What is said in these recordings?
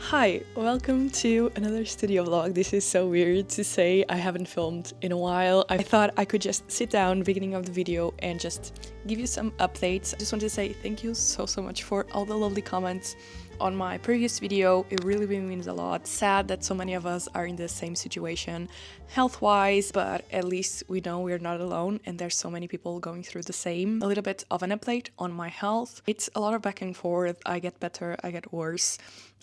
Hi, welcome to another studio vlog. This is so weird to say. I haven't filmed in a while. I thought I could just sit down beginning of the video and just give you some updates. I just want to say thank you so much for all the lovely comments on my previous video. It really means a lot. Sad that so many of us are in the same situation health-wise, but at least we know we're not alone and there's so many people going through the same. A little bit of an update on my health. It's a lot of back and forth. I get better, I get worse.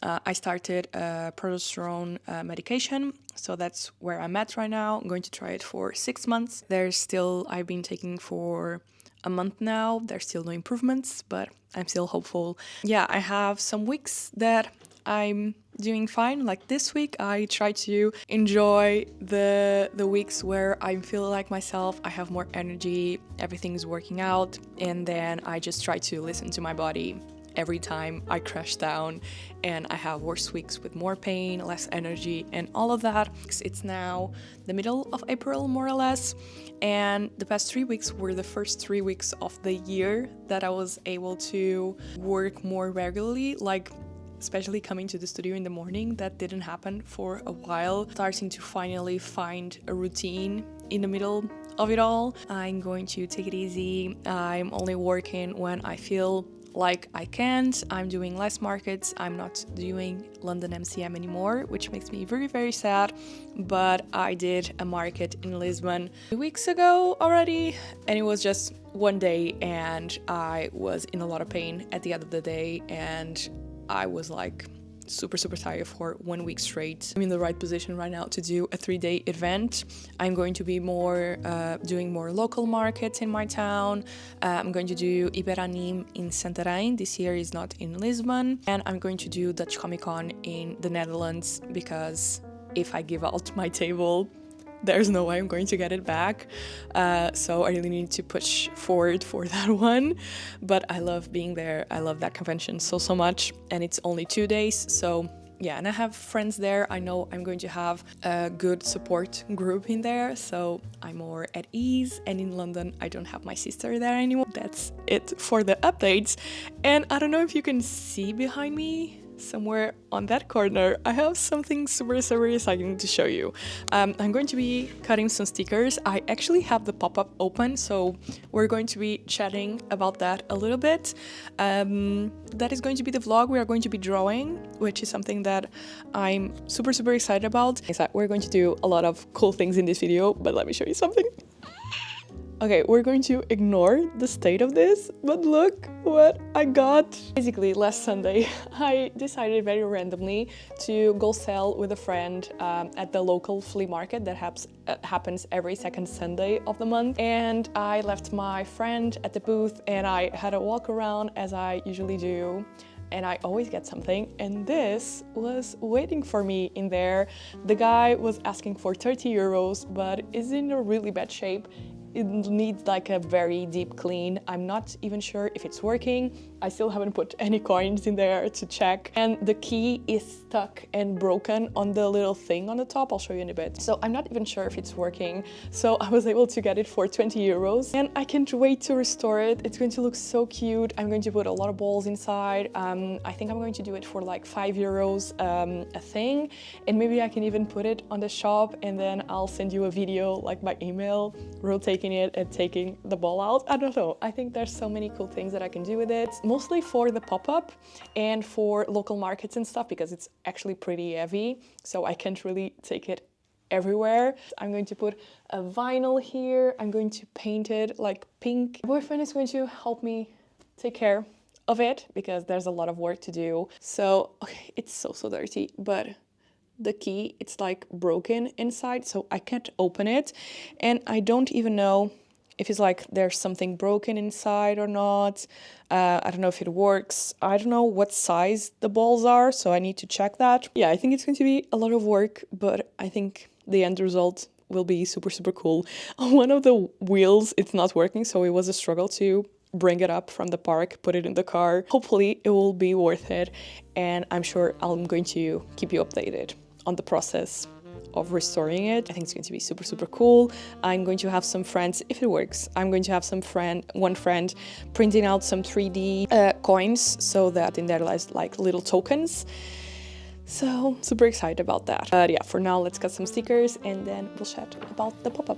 I started a progesterone medication, so that's where I'm at right now. I'm going to try it for 6 months. I've been taking for a month now. There's still no improvements, but I'm still hopeful. Yeah, I have some weeks that I'm doing fine. Like this week, I try to enjoy the weeks where I feel like myself, I have more energy, everything's working out, and then I just try to listen to my body. Every time I crash down and I have worse weeks with more pain, less energy and all of that. It's now the middle of April more or less, and the past 3 weeks were the first 3 weeks of the year that I was able to work more regularly, like especially coming to the studio in the morning. That didn't happen for a while. Starting to finally find a routine in the middle of it all. I'm going to take it easy. I'm only working when I feel like I can't. I'm doing less markets. I'm not doing London MCM anymore, which makes me very sad, but I did a market in Lisbon 2 weeks ago already, and it was just one day and I was in a lot of pain at the end of the day, and I was like super tired for 1 week straight. I'm in the right position right now to do a 3-day event. I'm going to be doing more local markets in my town. I'm going to do Iberanim in Santarém. This year is not in Lisbon. And I'm going to do Dutch Comic Con in the Netherlands, because if I give out my table, there's no way I'm going to get it back. So I really need to push forward for that one. But I love being there. I love that convention so much. And it's only 2 days. So yeah, and I have friends there. I know I'm going to have a good support group in there. So I'm more at ease. And in London, I don't have my sister there anymore. That's it for the updates. And I don't know if you can see behind me, somewhere on that corner, I have something super exciting to show you. I'm going to be cutting some stickers. I actually have the Popup open, so we're going to be chatting about that a little bit. That is going to be the vlog. We are going to be drawing, which is something that I'm super excited about. We're going to do a lot of cool things in this video, but let me show you something. Okay, we're going to ignore the state of this, but look what I got. Basically, last Sunday, I decided very randomly to go sell with a friend at the local flea market that happens every second Sunday of the month. And I left my friend at the booth and I had a walk around as I usually do. And I always get something, and this was waiting for me in there. The guy was asking for 30 euros, but is in a really bad shape. It needs like a very deep clean. I'm not even sure if it's working. I still haven't put any coins in there to check. And the key is stuck and broken on the little thing on the top. I'll show you in a bit. So I'm not even sure if it's working. So I was able to get it for 20 euros and I can't wait to restore it. It's going to look so cute. I'm going to put a lot of balls inside. I think I'm going to do it for like 5 euros a thing. And maybe I can even put it on the shop and then I'll send you a video like by email, rotating it and taking the ball out. I don't know. I think there's so many cool things that I can do with it. Mostly for the pop-up and for local markets and stuff, because it's actually pretty heavy. So I can't really take it everywhere. I'm going to put a vinyl here. I'm going to paint it like pink. My boyfriend is going to help me take care of it because there's a lot of work to do. So, okay, it's so dirty, but the key, it's like broken inside, so I can't open it. And I don't even know if it's like there's something broken inside or not. I don't know if it works. I don't know what size the balls are, so I need to check that. Yeah, I think it's going to be a lot of work, but I think the end result will be super cool. On one of the wheels, it's not working, so it was a struggle to bring it up from the park, put it in the car. Hopefully it will be worth it, and I'm sure I'm going to keep you updated on the process of restoring it. I think it's going to be super, super cool. I'm going to have some friends, if it works, I'm going to have one friend printing out some 3D coins so that in there lies like little tokens. So super excited about that. But yeah, for now, let's cut some stickers and then we'll chat about the pop-up.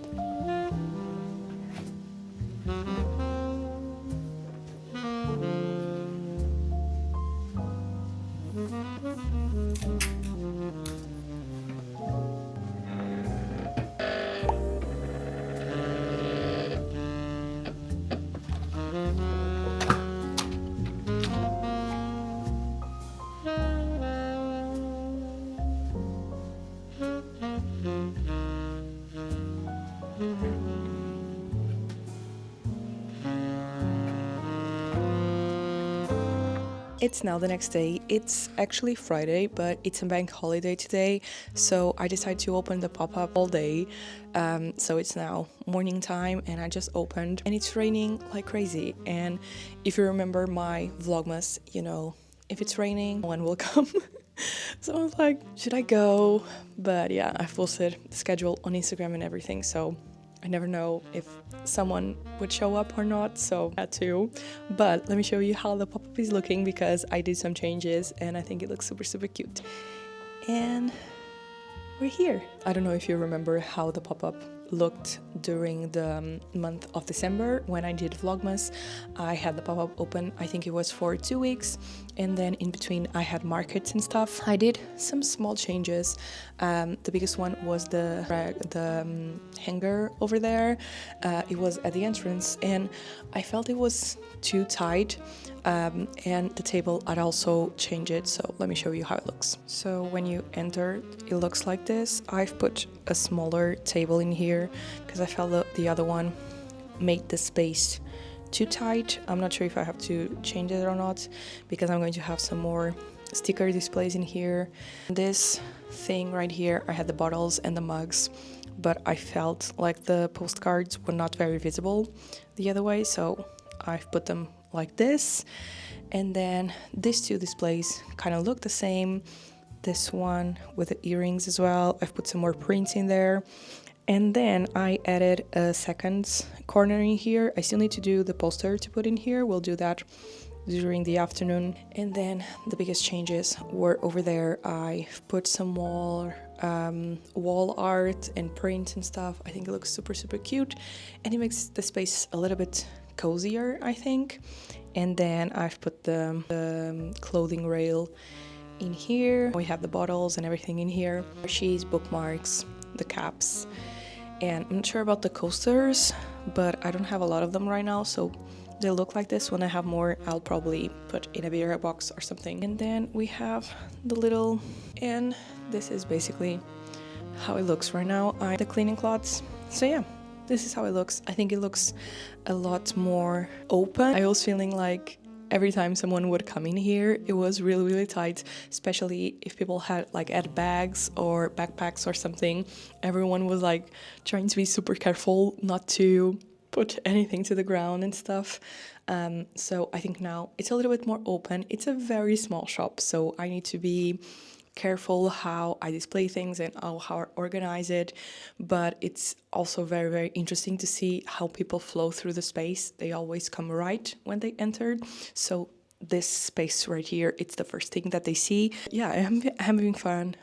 It's now the next day. It's actually Friday, but it's a bank holiday today, so I decided to open the pop-up all day. So it's now morning time and I just opened and it's raining like crazy. And if you remember my Vlogmas, you know, if it's raining, no one will come. So I was like, should I go? But yeah, I've posted the schedule on Instagram and everything, so I never know if someone would show up or not, so that too. But let me show you how the pop-up is looking because I did some changes and I think it looks super, super cute. And we're here. I don't know if you remember how the pop-up looked during the month of December when I did Vlogmas. I had the pop-up open, I think it was for 2 weeks, and then in between I had markets and stuff. I did some small changes. The biggest one was the hanger over there. It was at the entrance and I felt it was too tight, and the table I'd also change it, so let me show you how it looks. So when you enter, it looks like this. I've put a smaller table in here because I felt the other one made the space too tight. I'm not sure if I have to change it or not because I'm going to have some more sticker displays in here. This thing right here, I had the bottles and the mugs, but I felt like the postcards were not very visible the other way, so I've put them like this. And then these two displays kind of look the same. This one with the earrings as well. I've put some more prints in there. And then I added a second corner in here. I still need to do the poster to put in here. We'll do that during the afternoon. And then the biggest changes were over there. I've put some more wall art and print and stuff. I think it looks super, super cute. And it makes the space a little bit cozier, I think. And then I've put the clothing rail in here. We have the bottles and everything in here. She's bookmarks, the caps. And I'm not sure about the coasters, but I don't have a lot of them right now, so they look like this. When I have more, I'll probably put in a bigger box or something. And then we have the little, and this is basically how it looks right now. The cleaning cloths. So yeah, this is how it looks. I think it looks a lot more open. I was feeling like every time someone would come in here, it was really, really tight, especially if people had bags or backpacks or something. Everyone was like trying to be super careful not to put anything to the ground and stuff. So I think now it's a little bit more open. It's a very small shop, so I need to be careful how I display things and how I organize it, but it's also very, very interesting to see how people flow through the space. They always come right when they entered, so this space right here, it's the first thing that they see. Yeah, I'm having fun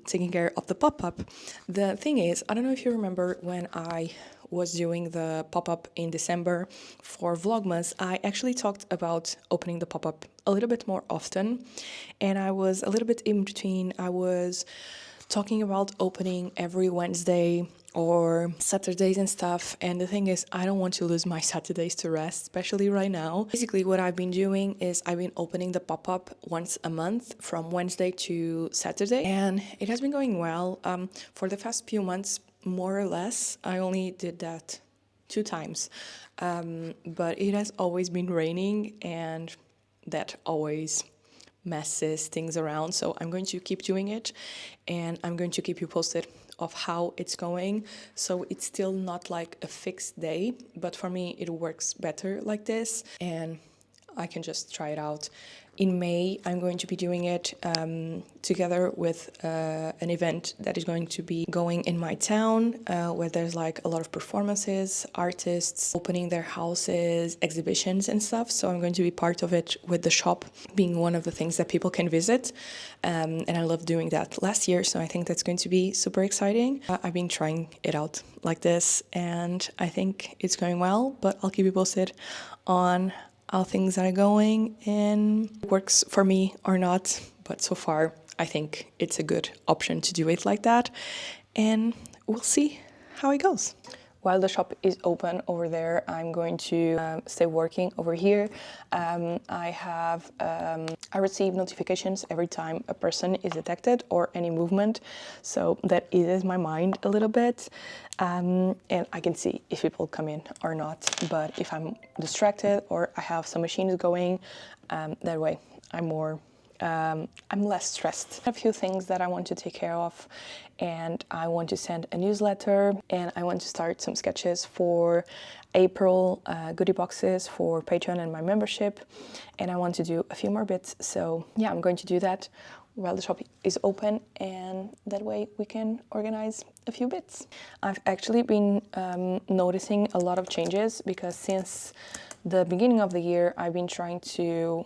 taking care of the pop-up. The thing is, I don't know if you remember when I was doing the pop-up in December for Vlogmas, I actually talked about opening the pop-up a little bit more often, and I was a little bit in between. I was talking about opening every Wednesday or Saturdays and stuff, and the thing is, I don't want to lose my Saturdays to rest, especially right now. Basically what I've been doing is I've been opening the pop-up once a month from Wednesday to Saturday, and it has been going well. For the past few months, more or less, I only did that 2 times, but it has always been raining and that always messes things around, so I'm going to keep doing it and I'm going to keep you posted of how it's going. So it's still not like a fixed day, but for me it works better like this, and I can just try it out. In May, I'm going to be doing it together with an event that is going to be going in my town, where there's like a lot of performances, artists opening their houses, exhibitions and stuff. So I'm going to be part of it, with the shop being one of the things that people can visit. And I loved doing that last year, so I think that's going to be super exciting. I've been trying it out like this, and I think it's going well, but I'll keep you posted on how things are going and works for me or not. But so far, I think it's a good option to do it like that, and we'll see how it goes. While the shop is open over there, I'm going to stay working over here. I receive notifications every time a person is detected or any movement, so that eases my mind a little bit, and I can see if people come in or not. But if I'm distracted or I have some machines going, that way I'm less stressed. A few things that I want to take care of, and I want to send a newsletter, and I want to start some sketches for April, goodie boxes for Patreon and my membership, and I want to do a few more bits. So yeah, I'm going to do that while the shop is open, and that way we can organize a few bits. I've actually been noticing a lot of changes, because since the beginning of the year, I've been trying to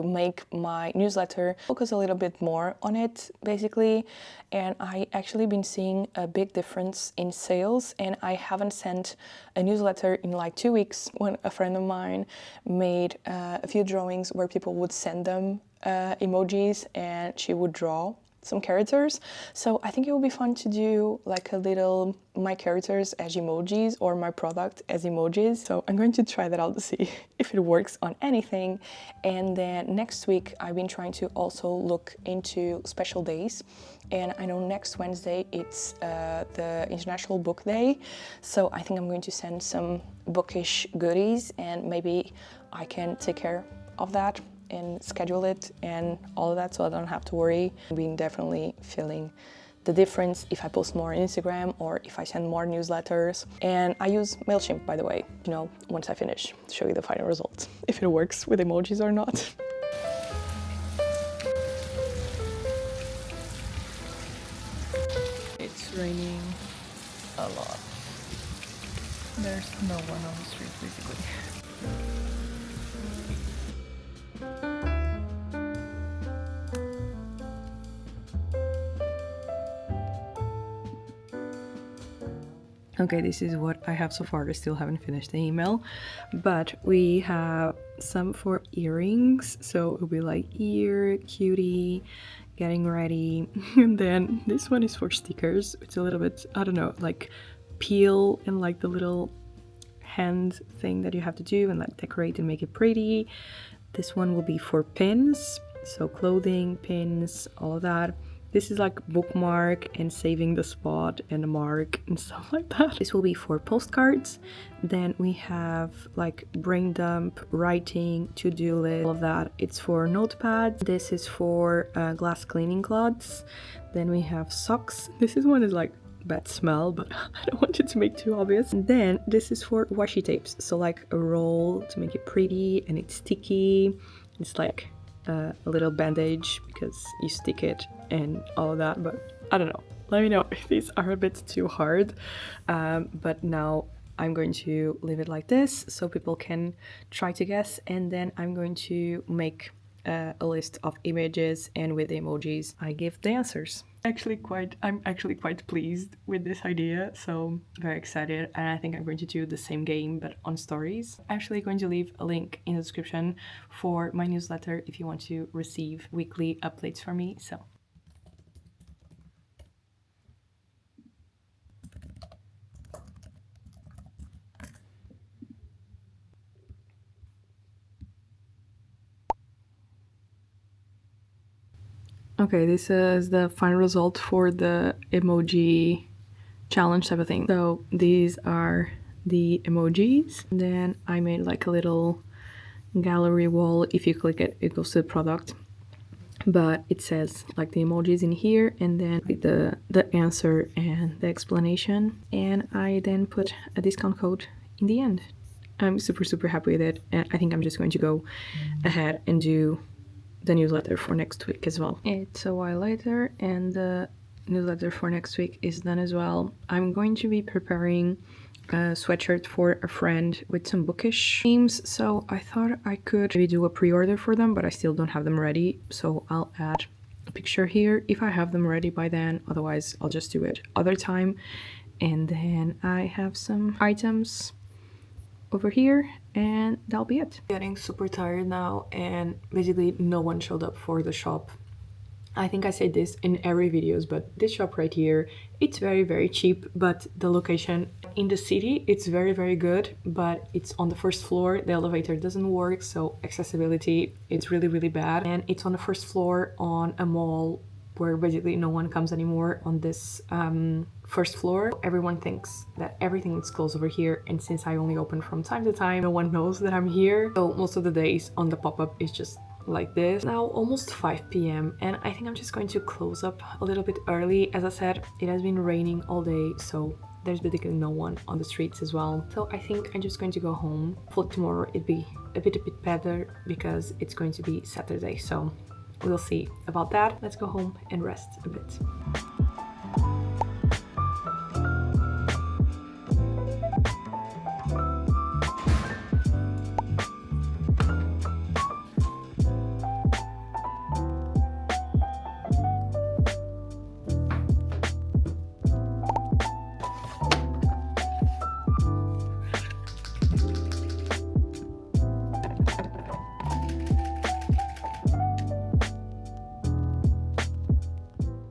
make my newsletter focus a little bit more on it, basically, and I actually been seeing a big difference in sales. And I haven't sent a newsletter in like 2 weeks, when a friend of mine made a few drawings where people would send them emojis, and she would draw some characters. So I think it would be fun to do like a little my characters as emojis or my product as emojis. So I'm going to try that out to see if it works on anything. And then next week I've been trying to also look into special days, and I know next Wednesday it's the International Book Day, so I think I'm going to send some bookish goodies, and maybe I can take care of that and schedule it and all of that, so I don't have to worry. I've been definitely feeling the difference if I post more on Instagram or if I send more newsletters. And I use MailChimp, by the way, you know, once I finish, to show you the final result, if it works with emojis or not. It's raining a lot. There's no one on the street, basically. Okay, this is what I have so far. I still haven't finished the email, but we have some for earrings. So it'll be like ear, cutie, getting ready. And then this one is for stickers. It's a little bit, I don't know, like peel and like the little hand thing that you have to do and like decorate and make it pretty. This one will be for pins. So clothing, pins, all of that. This is like bookmark and saving the spot and a mark and stuff like that. This will be for postcards. Then we have like brain dump, writing, to-do list, all of that. It's for notepads. This is for glass cleaning cloths. Then we have socks. This is one is like bad smell, but I don't want it to make too obvious. And then this is for washi tapes. So like a roll to make it pretty, and it's sticky. It's like a little bandage because you stick it and all of that, but I don't know. Let me know if these are a bit too hard. But now I'm going to leave it like this so people can try to guess, and then I'm going to make a list of images, and with the emojis I give the answers. I'm actually quite pleased with this idea, so very excited, and I think I'm going to do the same game but on stories. I'm actually going to leave a link in the description for my newsletter if you want to receive weekly updates from me. So okay, this is the final result for the emoji challenge type of thing. So these are the emojis. And then I made like a little gallery wall. If you click it, it goes to the product. but it says like the emojis in here, and then with the answer and the explanation, and I then put a discount code in the end. I'm super happy with it, and I think I'm just going to go ahead and do the newsletter for next week as well. It's a while later and the newsletter for next week is done as well. I'm going to be preparing a sweatshirt for a friend with some bookish themes, so I thought I could maybe do a pre-order for them, but I still don't have them ready, so I'll add a picture here if I have them ready by then. Otherwise I'll just do it other time. And then I have some items over here, and that'll be it. Getting super tired now, and basically no one showed up for the shop. I think I say this in every videos, but this shop right here, it's very cheap, but the location in the city, it's very good, but it's on the first floor. The elevator doesn't work, so accessibility, it's really bad, and it's on the first floor on a mall where basically no one comes anymore on this first floor. Everyone thinks that everything is closed over here, and since I only open from time to time, no one knows that I'm here. So most of the days on the pop-up is just like this. Now almost 5 p.m. and I think I'm just going to close up a little bit early. As I said, it has been raining all day, so there's basically no one on the streets as well. So I think I'm just going to go home. For tomorrow it'd be a bit better because it's going to be Saturday, so we'll see about that. Let's go home and rest a bit.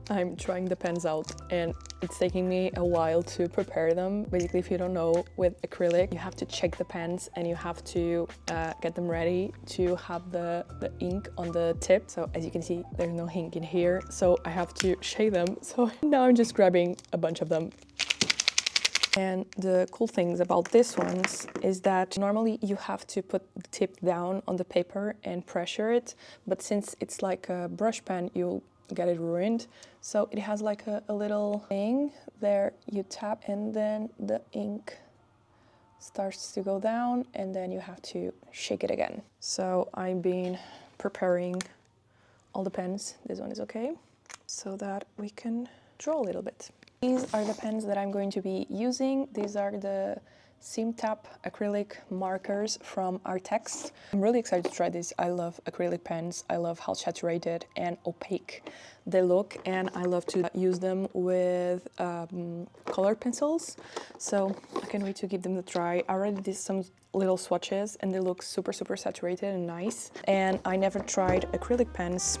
I'm trying the pens out and it's taking me a while to prepare them. Basically, if you don't know, with acrylic, you have to check the pens and you have to get them ready to have the ink on the tip. So as you can see, there's no ink in here, so I have to shade them. So now I'm just grabbing a bunch of them. And the cool things about this ones is that normally you have to put the tip down on the paper and pressure it, but since it's like a brush pen, you'll get it ruined. So it has like a little thing there, you tap and then the ink starts to go down and then you have to shake it again. So I've been preparing all the pens. This one is okay, so that we can draw a little bit. These are the pens that I'm going to be using. These are the Simptap acrylic markers from Arrtx. I'm really excited to try this. I love acrylic pens. I love how saturated and opaque they look, and I love to use them with colored pencils. So I can't wait to give them a try. I already did some little swatches and they look super saturated and nice. And I never tried acrylic pens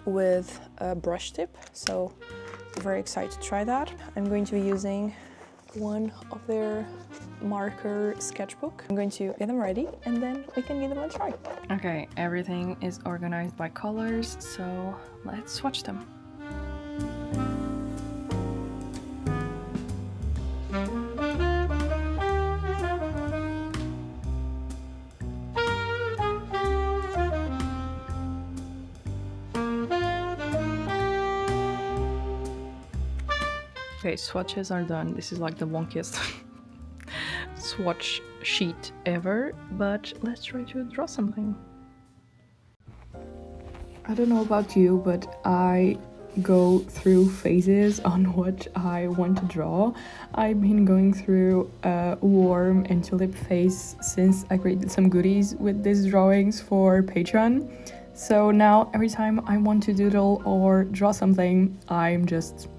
with a brush tip, so I'm very excited to try that. I'm going to be using one of their marker sketchbook. I'm going to get them ready and then we can give them a try. Okay, everything is organized by colors, so let's swatch them. Okay, swatches are done. This is like the wonkiest swatch sheet ever, but let's try to draw something. I don't know about you, but I go through phases on what I want to draw. I've been going through a worm and tulip phase since I created some goodies with these drawings for Patreon. So now every time I want to doodle or draw something, I'm just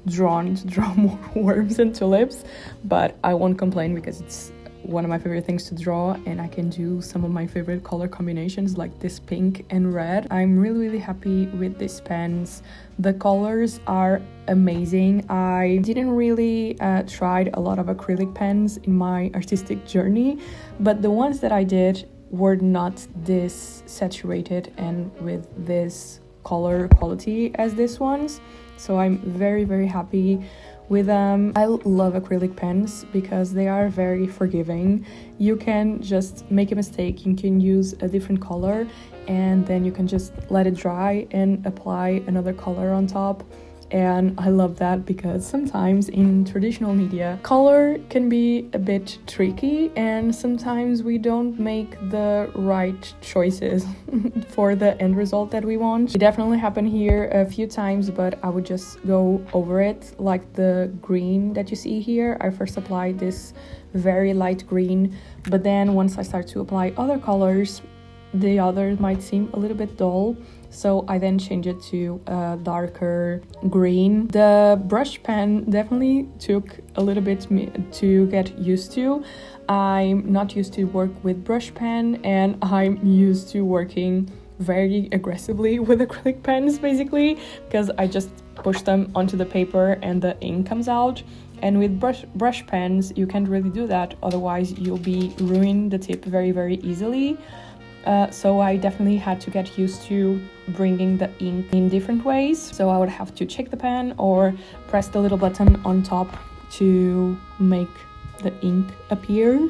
drawn to draw more worms and tulips, but I won't complain because it's one of my favorite things to draw and I can do some of my favorite color combinations like this pink and red. I'm really happy with these pens. The colors are amazing. I didn't really tried a lot of acrylic pens in my artistic journey, but the ones that I did were not this saturated and with this color quality as this ones. So I'm very happy with them. I love acrylic pens because they are very forgiving. You can just make a mistake, you can use a different color, and then you can just let it dry and apply another color on top. And I love that because sometimes in traditional media, color can be a bit tricky and sometimes we don't make the right choices for the end result that we want. It definitely happened here a few times, but I would just go over it, like the green that you see here. I first applied this very light green, but then once I start to apply other colors, the others might seem a little bit dull. So I then changed it to a darker green. The brush pen definitely took a little bit to get used to. I'm not used to work with brush pen, and I'm used to working very aggressively with acrylic pens basically, because I just push them onto the paper and the ink comes out. And with brush pens, you can't really do that, otherwise you'll be ruining the tip very, very easily. So I definitely had to get used to bringing the ink in different ways. So I would have to check the pen or press the little button on top to make the ink appear.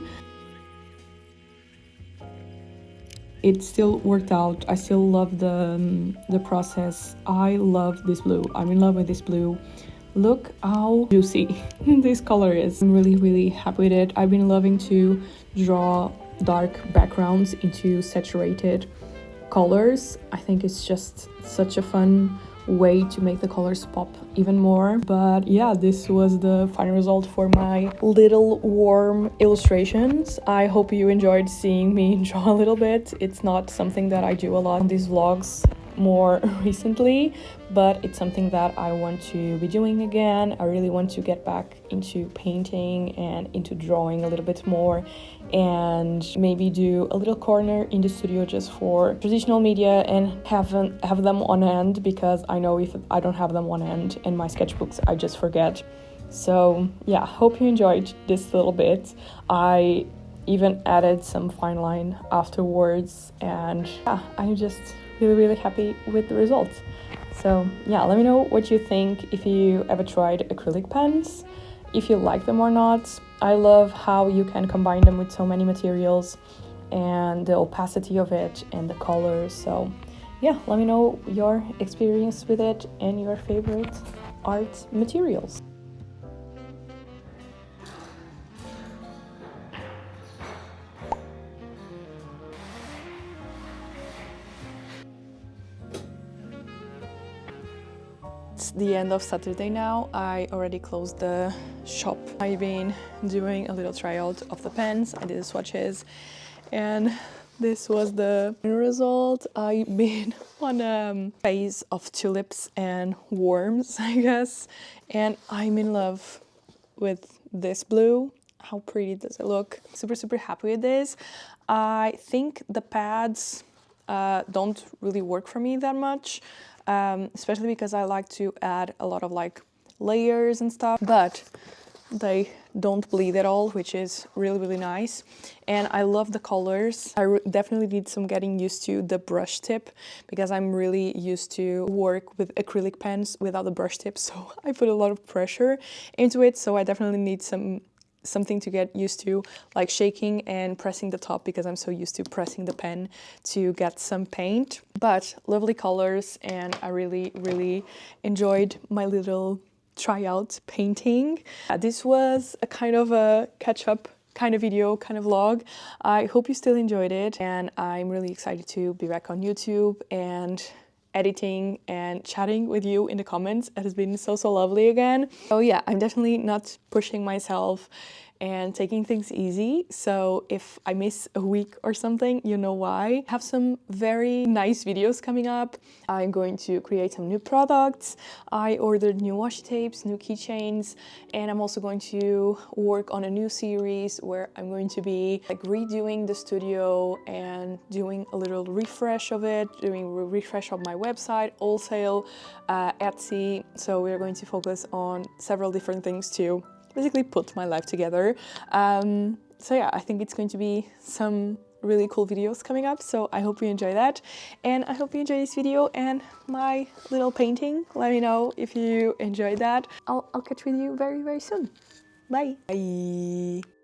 It still worked out. I still love the process. I love this blue. I'm in love with this blue. Look how juicy this color is. I'm really, really happy with it. I've been loving to draw dark backgrounds into saturated colors. I think it's just such a fun way to make the colors pop even more. But yeah, this was the final result for my little warm illustrations. I hope you enjoyed seeing me draw a little bit. It's not something that I do a lot on these vlogs more recently, but it's something that I want to be doing again. I really want to get back into painting and into drawing a little bit more, and maybe do a little corner in the studio just for traditional media and have them on hand, because I know if I don't have them on hand in my sketchbooks, I just forget. So yeah, hope you enjoyed this little bit. I even added some fine line afterwards, and yeah, I'm just really happy with the results. So yeah, let me know what you think, if you ever tried acrylic pens, if you like them or not. I love how you can combine them with so many materials and the opacity of it and the colors. So yeah, let me know your experience with it and your favorite art materials. It's the end of Saturday now. I already closed the shop. I've been doing a little tryout of the pens. I did the swatches, and this was the result. I've been on a phase of tulips and worms, I guess, and I'm in love with this blue. How pretty does it look? Super happy with this. I think the pads don't really work for me that much. Especially because I like to add a lot of like layers and stuff, but they don't bleed at all, which is really nice. And I love the colors. I definitely need some getting used to the brush tip, because I'm really used to work with acrylic pens without the brush tip, so I put a lot of pressure into it. So I definitely need something to get used to, like shaking and pressing the top, because I'm so used to pressing the pen to get some paint. But lovely colors, and I really enjoyed my little tryout painting. This was a kind of a catch-up kind of video, kind of vlog. I hope you still enjoyed it, and I'm really excited to be back on YouTube and editing and chatting with you in the comments. It has been so lovely again. So yeah, I'm definitely not pushing myself and taking things easy. So if I miss a week or something, you know why. I have some very nice videos coming up. I'm going to create some new products. I ordered new washi tapes, new keychains, and I'm also going to work on a new series where I'm going to be like redoing the studio and doing a little refresh of it, doing a refresh of my website, wholesale, Etsy. So we're going to focus on several different things to basically put my life together. So yeah, I think it's going to be some really cool videos coming up, so I hope you enjoy that. And I hope you enjoy this video and my little painting. Let me know if you enjoyed that. I'll catch with you very, very soon. Bye. Bye.